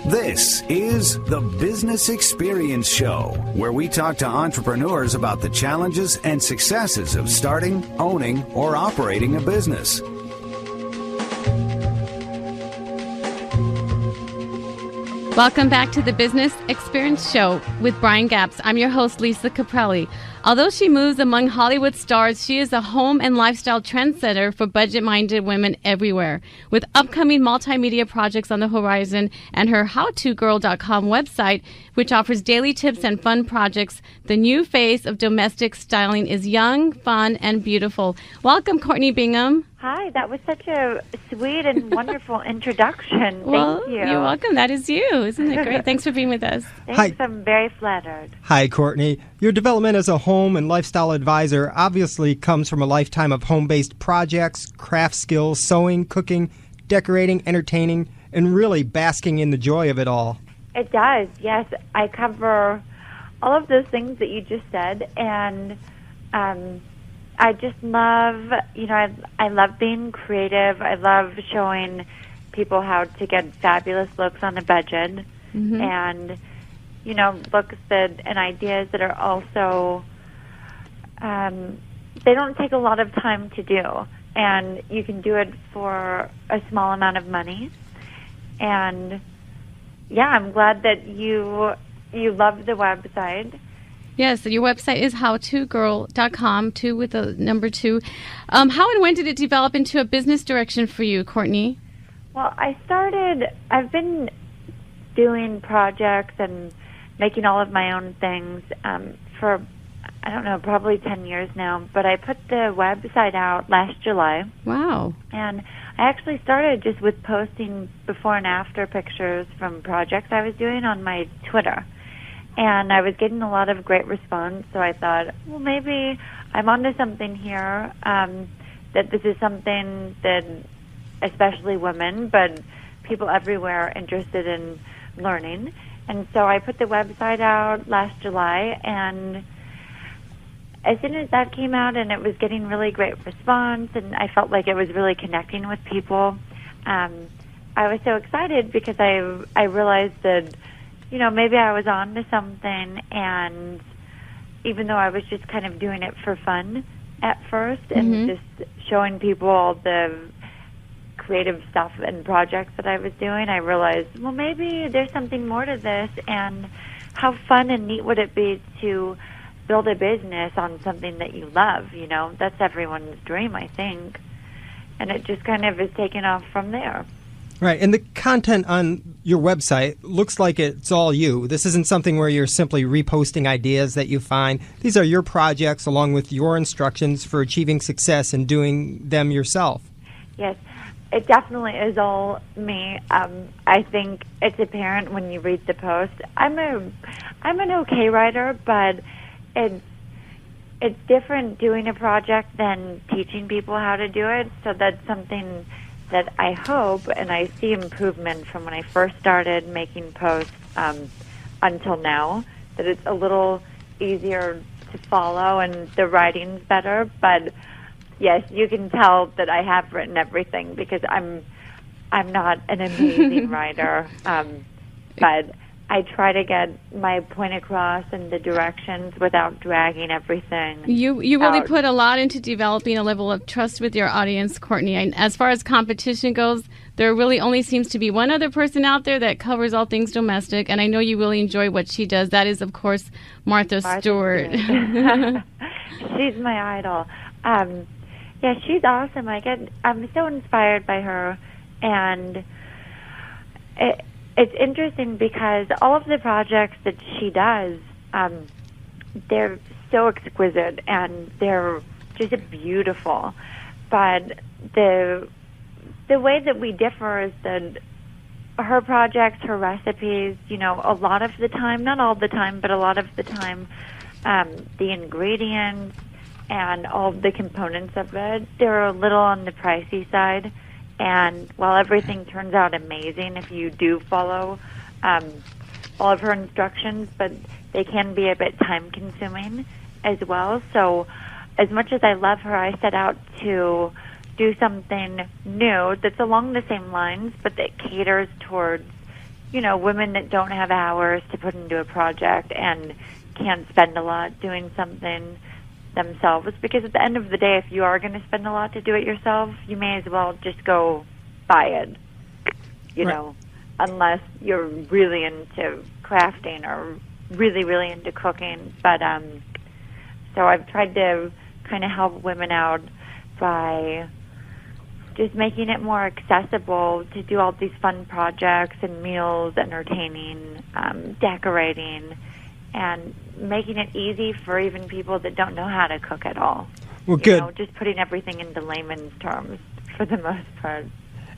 This is the Business Experience Show, where we talk to entrepreneurs about the challenges and successes of starting, owning, or operating a business. Welcome back to the Business Experience Show with Brian Gapps. I'm your host, Lisa Caprelli. Although she moves among Hollywood stars, she is a home and lifestyle trendsetter for budget-minded women everywhere. With upcoming multimedia projects on the horizon and her howtogirl.com website, which offers daily tips and fun projects, the new face of domestic styling is young, fun, and beautiful. Welcome, Courtney Bingham. Hi, that was such a sweet and wonderful introduction. Well, Thank you. You're welcome. That is you. Isn't it great? Thanks for being with us. Thanks. Hi. I'm very flattered. Hi, Courtney. Your development as a home and lifestyle advisor obviously comes from a lifetime of home-based projects, craft skills, sewing, cooking, decorating, entertaining, and really basking in the joy of it all. It does, yes. I cover all of those things that you just said, and I just love, I love being creative. I love showing people how to get fabulous looks on a budget, and, looks and ideas that are also, they don't take a lot of time to do, and you can do it for a small amount of money. And, yeah, I'm glad that you love the website. Yes, your website is howtogirl.com, 2 with the number 2. How and when did it develop into a business direction for you, Courtney? Well, I've been doing projects and making all of my own things for, I don't know, probably 10 years now. But I put the website out last July. Wow. And I actually started just with posting before and after pictures from projects I was doing on my Twitter. And I was getting a lot of great response, so I thought, well, maybe I'm onto something here, that this is something that especially women, but people everywhere are interested in learning. And so I put the website out last July, and as soon as that came out and it was getting really great response, and I felt like it was really connecting with people, I was so excited because I realized that maybe I was on to something, and even though I was just kind of doing it for fun at first and just showing people all the creative stuff and projects that I was doing, I realized, well, maybe there's something more to this, and how fun and neat would it be to build a business on something that you love, That's everyone's dream, I think. And it just kind of is taken off from there. Right, and the content on your website looks like it's all you. This isn't something where you're simply reposting ideas that you find. These are your projects along with your instructions for achieving success and doing them yourself. Yes, it definitely is all me. I think it's apparent when you read the post. I'm an okay writer, but it's different doing a project than teaching people how to do it, so that's something that I hope, and I see improvement from when I first started making posts until now, that it's a little easier to follow and the writing's better. But yes, you can tell that I have written everything because I'm not an amazing writer, but I try to get my point across and the directions without dragging everything. You really put a lot into developing a level of trust with your audience, Courtney. And as far as competition goes, there really only seems to be one other person out there that covers all things domestic, and I know you really enjoy what she does. That is, of course, Martha Stewart. She's my idol. Yeah, she's awesome. I'm so inspired by her, and it's interesting because all of the projects that she does, they're so exquisite and they're just beautiful. But the way that we differ is that her projects, her recipes, a lot of the time, not all the time, but a lot of the time, the ingredients and all of the components of it, they're a little on the pricey side. And while everything turns out amazing if you do follow all of her instructions, but they can be a bit time-consuming as well. So as much as I love her, I set out to do something new that's along the same lines, but that caters towards women that don't have hours to put into a project and can't spend a lot doing something themselves. Because at the end of the day, if you are going to spend a lot to do it yourself, you may as well just go buy it, unless you're really into crafting or really, really into cooking. But so I've tried to kind of help women out by just making it more accessible to do all these fun projects and meals, entertaining, decorating, and making it easy for even people that don't know how to cook at all. Well, good. Just putting everything into layman's terms for the most part.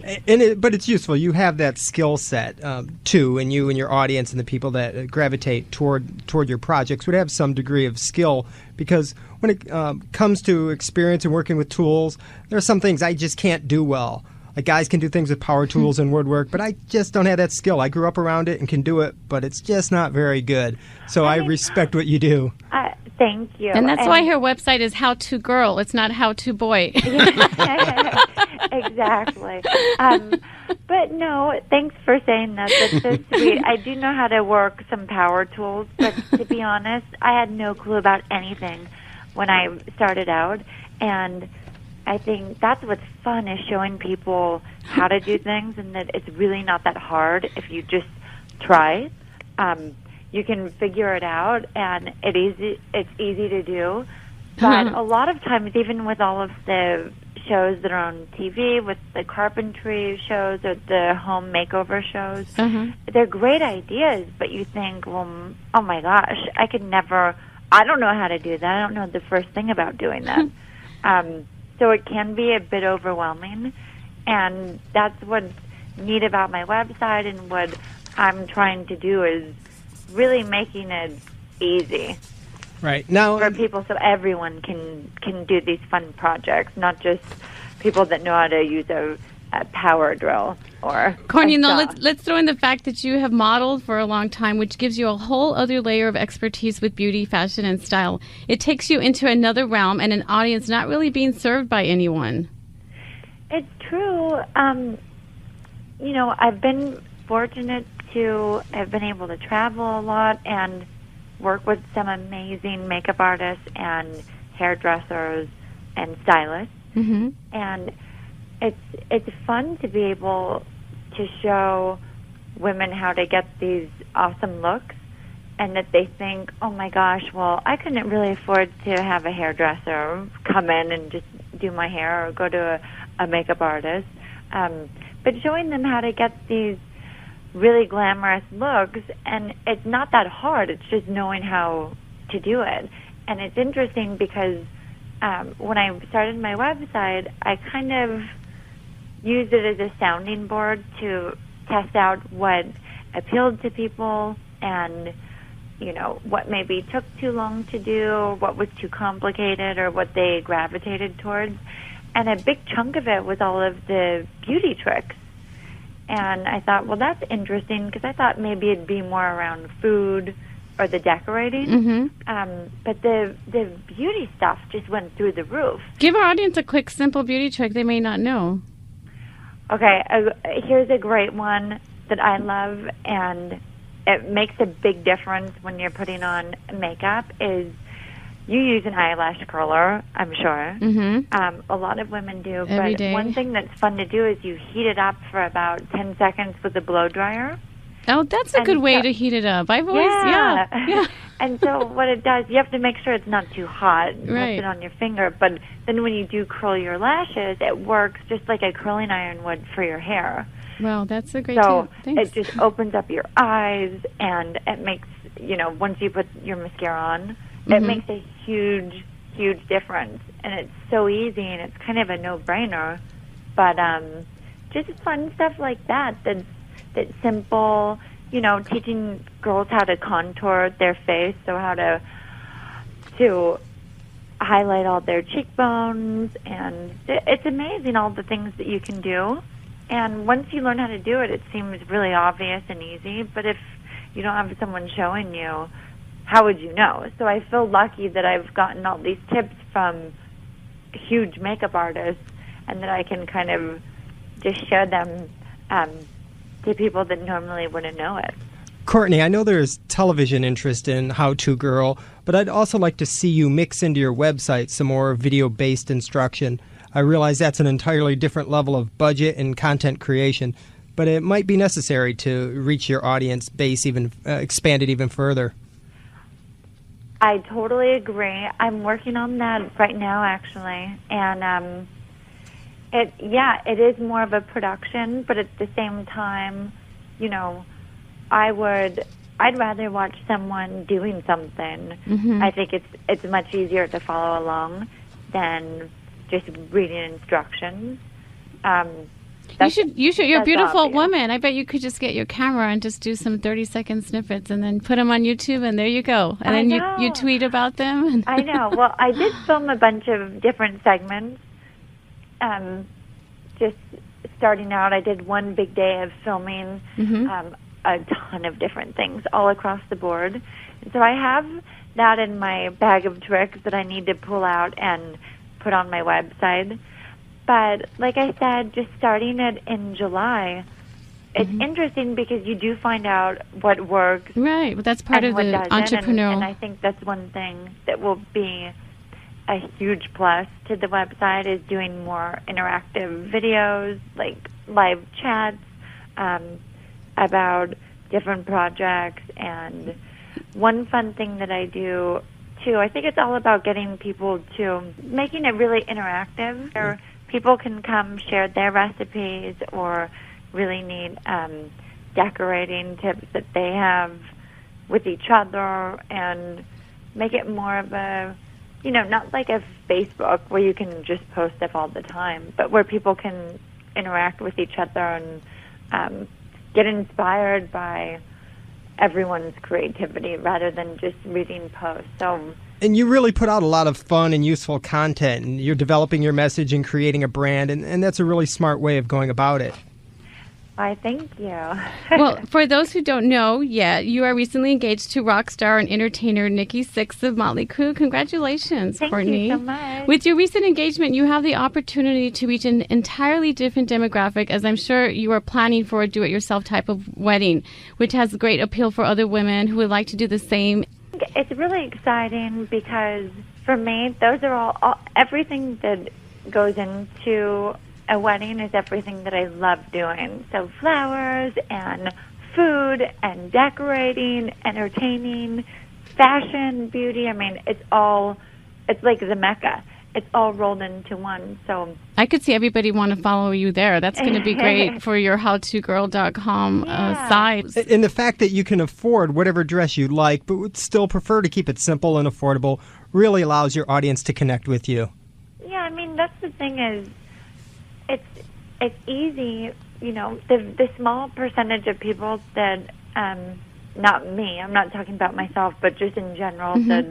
But it's useful. You have that skill set too, and you and your audience and the people that gravitate toward your projects would have some degree of skill, because when it comes to experience and working with tools, there are some things I just can't do well. Like, guys can do things with power tools and woodwork, but I just don't have that skill. I grew up around it and can do it, but it's just not very good. So I respect what you do. Thank you. And that's why her website is How To Girl. It's not How To Boy. Exactly. But no, thanks for saying that. That's so sweet. I do know how to work some power tools, but to be honest, I had no clue about anything when I started out. And I think that's what's fun, is showing people how to do things, and that it's really not that hard if you just try. You can figure it out, and it's easy to do. But a lot of times, even with all of the shows that are on TV, with the carpentry shows or the home makeover shows, they're great ideas, but you think, well, oh my gosh, I don't know how to do that. I don't know the first thing about doing that. So it can be a bit overwhelming, and that's what's neat about my website, and what I'm trying to do is really making it easy. Right. Now, for people, so everyone can do these fun projects, not just people that know how to use a power drill or Courtney, let's throw in the fact that you have modeled for a long time, which gives you a whole other layer of expertise with beauty, fashion, and style. It takes you into another realm and an audience not really being served by anyone. It's true. I've been fortunate to have been able to travel a lot and work with some amazing makeup artists and hairdressers and stylists. And it's fun to be able to show women how to get these awesome looks, and that they think, oh my gosh, well, I couldn't really afford to have a hairdresser come in and just do my hair or go to a makeup artist. But showing them how to get these really glamorous looks, and it's not that hard. It's just knowing how to do it. And it's interesting because when I started my website, I kind of used it as a sounding board to test out what appealed to people, and what maybe took too long to do, or what was too complicated, or what they gravitated towards. And a big chunk of it was all of the beauty tricks. And I thought, well, that's interesting, because I thought maybe it'd be more around food or the decorating. But the beauty stuff just went through the roof. Give our audience a quick, simple beauty trick they may not know. Okay, here's a great one that I love, and it makes a big difference when you're putting on makeup, is you use an eyelash curler, I'm sure. A lot of women do. Every day. One thing that's fun to do is you heat it up for about 10 seconds with a blow dryer. Oh, that's a good way to heat it up. I've always, yeah. And so what it does, you have to make sure it's not too hot. Right. Rest it on your finger. But then when you do curl your lashes, it works just like a curling iron would for your hair. Well, that's a great tip. Thanks. It just opens up your eyes, and it makes, once you put your mascara on, it makes a huge, huge difference. And it's so easy, and it's kind of a no-brainer. But just fun stuff like that's simple, teaching girls how to contour their face, so how to highlight all their cheekbones, and it's amazing all the things that you can do. And once you learn how to do it, it seems really obvious and easy, but if you don't have someone showing you, how would you know? So I feel lucky that I've gotten all these tips from huge makeup artists, and that I can kind of just share them to to people that normally wouldn't know it. Courtney, I know there's television interest in How To Girl, but I'd also like to see you mix into your website some more video-based instruction. I realize that's an entirely different level of budget and content creation, but it might be necessary to reach your audience base, even expand it even further. I totally agree. I'm working on that right now, actually, and it is more of a production, but at the same time, I'd rather watch someone doing something. Mm-hmm. I think it's much easier to follow along than just reading instructions. You're a beautiful obvious. woman. I bet you could just get your camera and just do some 30-second snippets and then put them on YouTube, and there you go. And then you tweet about them. I know. Well, I did film a bunch of different segments. Just starting out, I did one big day of filming a ton of different things all across the board. And so I have that in my bag of tricks that I need to pull out and put on my website. But like I said, just starting it in July, it's interesting because you do find out what works. Right. Well, that's part of the entrepreneurial. And I think that's one thing that will be a huge plus to the website is doing more interactive videos, like live chats about different projects. And one fun thing that I do, too, I think it's all about getting people to making it really interactive. Where people can come share their recipes or really neat decorating tips that they have with each other, and make it more of a, not like a Facebook where you can just post stuff all the time, but where people can interact with each other and get inspired by everyone's creativity rather than just reading posts. So. And you really put out a lot of fun and useful content, and you're developing your message and creating a brand, and that's a really smart way of going about it. Why, thank you. Well, for those who don't know yet, you are recently engaged to rock star and entertainer Nikki Sixx of Motley Crue. Congratulations, Courtney. Thank you so much. With your recent engagement, you have the opportunity to reach an entirely different demographic, as I'm sure you are planning for a do-it-yourself type of wedding, which has great appeal for other women who would like to do the same. It's really exciting because for me, those are all everything that goes into a wedding is everything that I love doing. So flowers and food and decorating, entertaining, fashion, beauty. I mean, it's like the Mecca. It's all rolled into one. So I could see everybody want to follow you there. That's going to be great for your howtogirl.com site. And the fact that you can afford whatever dress you like, but would still prefer to keep it simple and affordable, really allows your audience to connect with you. Yeah, I mean, that's the thing is, it's easy, the small percentage of people that, not me, I'm not talking about myself, but just in general, that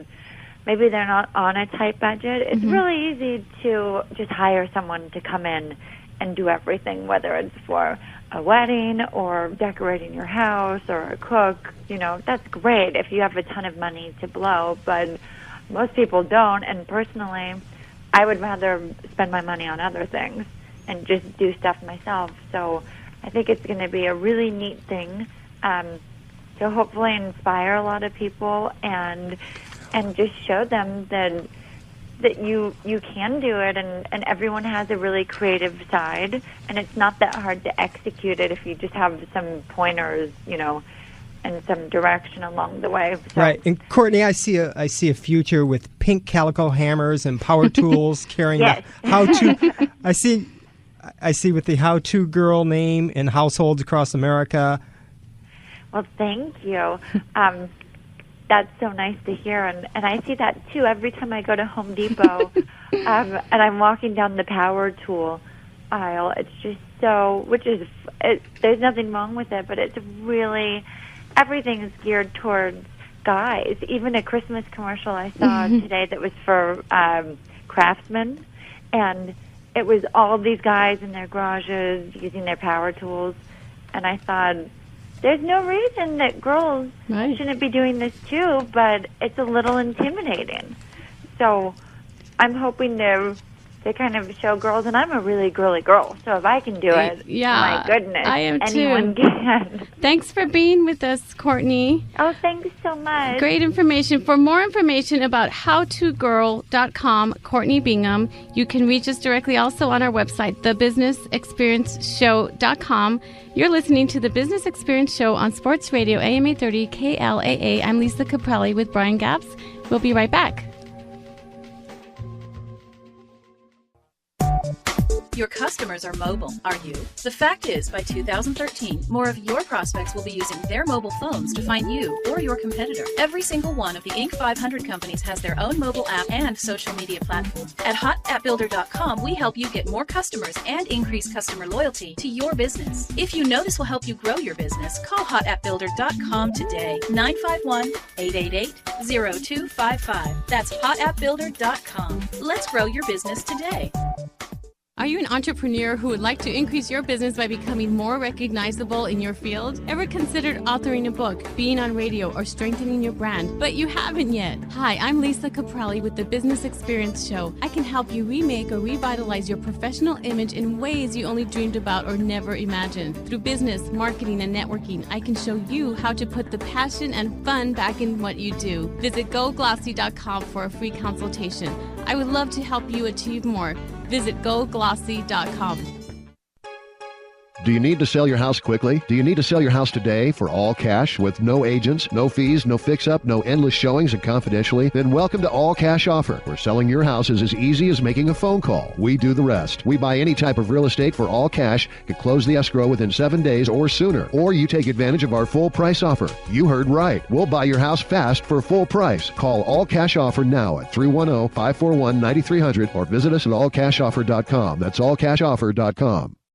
maybe they're not on a tight budget. It's really easy to just hire someone to come in and do everything, whether it's for a wedding or decorating your house or a cook. That's great if you have a ton of money to blow, but most people don't. And personally, I would rather spend my money on other things and just do stuff myself. So I think it's going to be a really neat thing to hopefully inspire a lot of people and just show them that you can do it, and everyone has a really creative side, and it's not that hard to execute it if you just have some pointers, and some direction along the way. So. Right. And Courtney, I see a future with pink calico hammers and power tools carrying Yes. the how-to. I see with the How To Girl name in households across America. Well, thank you. That's so nice to hear, and I see that too every time I go to Home Depot, and I'm walking down the power tool aisle. It's just so, there's nothing wrong with it, but it's really, everything is geared towards guys. Even a Christmas commercial I saw today that was for Craftsman, and it was all these guys in their garages using their power tools, and I thought, there's no reason that girls shouldn't be doing this too, but it's a little intimidating. So I'm hoping to to kind of show girls, and I'm a really girly girl, so if I can do it, my goodness, I am anyone too. can. Thanks for being with us, Courtney. Oh, thanks so much. Great information. For more information about howtogirl.com, Courtney Bingham, you can reach us directly also on our website, thebusinessexperienceshow.com. You're listening to The Business Experience Show on Sports Radio AM 830 KLAA. I'm Lisa Caprelli with Brian Gapps. We'll be right back. Your customers are mobile, are you? The fact is, by 2013, more of your prospects will be using their mobile phones to find you or your competitor. Every single one of the Inc. 500 companies has their own mobile app and social media platform. At hotappbuilder.com, we help you get more customers and increase customer loyalty to your business. If you know this will help you grow your business, call hotappbuilder.com today. 951-888-0255. That's hotappbuilder.com. Let's grow your business today. Are you an entrepreneur who would like to increase your business by becoming more recognizable in your field? Ever considered authoring a book, being on radio, or strengthening your brand, but you haven't yet? Hi, I'm Lisa Caprelli with the Business Experience Show. I can help you remake or revitalize your professional image in ways you only dreamed about or never imagined. Through business, marketing, and networking, I can show you how to put the passion and fun back in what you do. Visit goglossy.com for a free consultation. I would love to help you achieve more. Visit goglossy.com. Do you need to sell your house quickly? Do you need to sell your house today for all cash with no agents, no fees, no fix-up, no endless showings and confidentially? Then welcome to All Cash Offer, where selling your house is as easy as making a phone call. We do the rest. We buy any type of real estate for all cash, can close the escrow within 7 days or sooner. Or you take advantage of our full price offer. You heard right. We'll buy your house fast for full price. Call All Cash Offer now at 310-541-9300 or visit us at allcashoffer.com. That's allcashoffer.com.